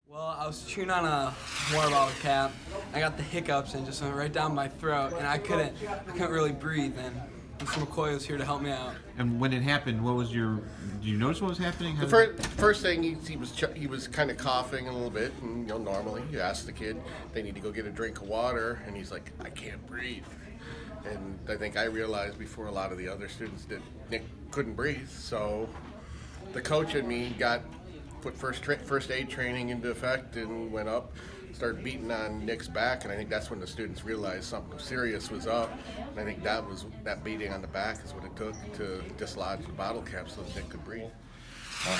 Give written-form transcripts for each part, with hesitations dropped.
Well, I was chewing on a water bottle cap. I got the hiccups and just went right down my throat, and I couldn't really breathe. And Mr. McCoy was here to help me out. And when it happened, did you notice what was happening? The first thing he was kind of coughing a little bit, and normally you ask the kid they need to go get a drink of water, and he's like, I can't breathe. And I think I realized before a lot of the other students that Nick couldn't breathe. So the coach and me put first aid training into effect and went up, started beating on Nick's back, and I think that's when the students realized something serious was up. And I think that beating on the back is what it took to dislodge the bottle cap so that Nick could breathe.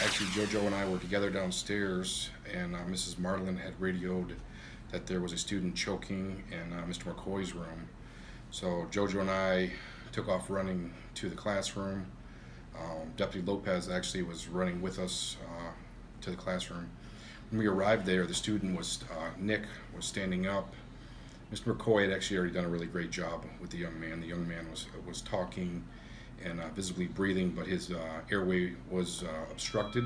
Actually, JoJo and I were together downstairs, and Mrs. Marlin had radioed that there was a student choking in Mr. McCoy's room. So JoJo and I took off running to the classroom. Deputy Lopez actually was running with us to the classroom. When we arrived there, the student Nick was standing up. Mr. McCoy had actually already done a really great job with the young man. The young man was talking and visibly breathing, but his airway was obstructed.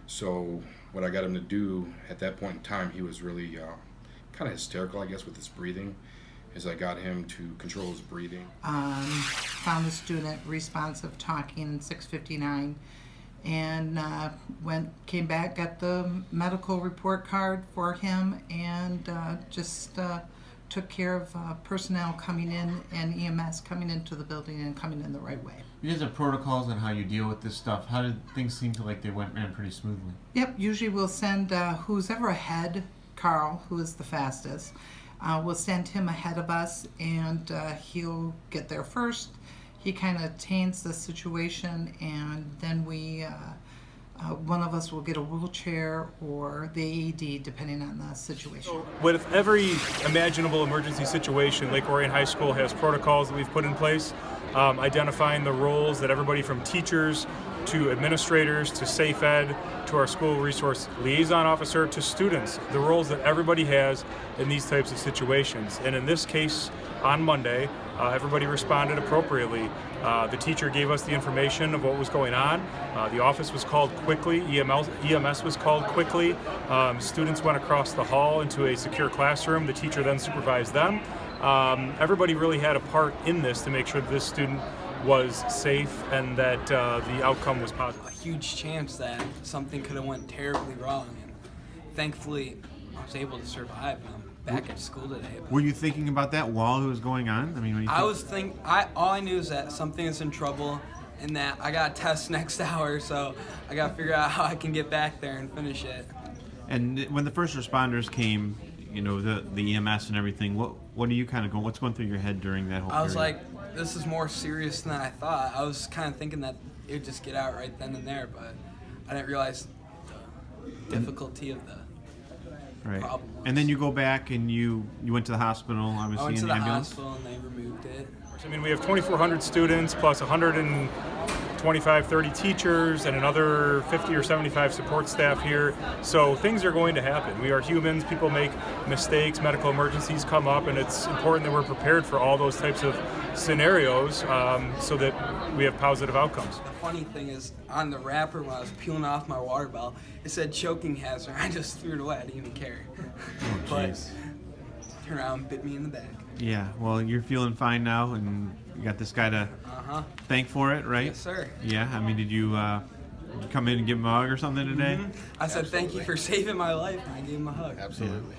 So what I got him to do at that point in time, he was really kind of hysterical, I guess, with his breathing, is I got him to control his breathing. Found the student responsive, talking, 6:59, and came back, got the medical report card for him, and just took care of personnel coming in and EMS coming into the building and coming in the right way. You guys have protocols on how you deal with this stuff. How did things seem to ran pretty smoothly? Yep, usually we'll send who's ever ahead, Carl, who is the fastest. We'll send him ahead of us, and he'll get there first. He kind of taints the situation, and then one of us will get a wheelchair or the AED, depending on the situation. With every imaginable emergency situation, Lake Orion High School has protocols that we've put in place, identifying the roles that everybody from teachers to administrators to safe ed to our school resource liaison officer to students, the roles that everybody has in these types of situations. And in this case, on Monday, everybody responded appropriately. The teacher gave us the information of what was going on. The office was called quickly. EMS was called quickly. Students went across the hall into a secure classroom. The teacher then supervised them. Everybody really had a part in this to make sure that this student was safe and that the outcome was positive. A huge chance that something could have went terribly wrong, and thankfully I was able to survive, and I'm back at school today. But Were you thinking about that while it was going on? I mean, all I knew is that something is in trouble, and that I got a test next hour, so I got to figure out how I can get back there and finish it. And when the first responders came, the EMS and everything, what are you kind of going? What's going through your head during that whole period? I was like, this is more serious than I thought. I was kind of thinking that it would just get out right then and there, but I didn't realize the difficulty of the problem. And then you go back and you went to the hospital, obviously, I went to in the the ambulance? hospital and they removed it. I mean, we have 2,400 students plus 125, 30 teachers and another 50 or 75 support staff here. So things are going to happen. We are humans. People make mistakes. Medical emergencies come up, and it's important that we're prepared for all those types of scenarios so that we have positive outcomes. The funny thing is, on the wrapper when I was peeling off my water bottle, it said choking hazard. I just threw it away. I didn't even care. Oh, But jeez. turned around and bit me in the back. Yeah, well, you're feeling fine now, and you got this guy to thank for it, right? Yes, sir. Yeah, I mean, did you come in and give him a hug or something today? I said, thank you for saving my life, and I gave him a hug. Absolutely.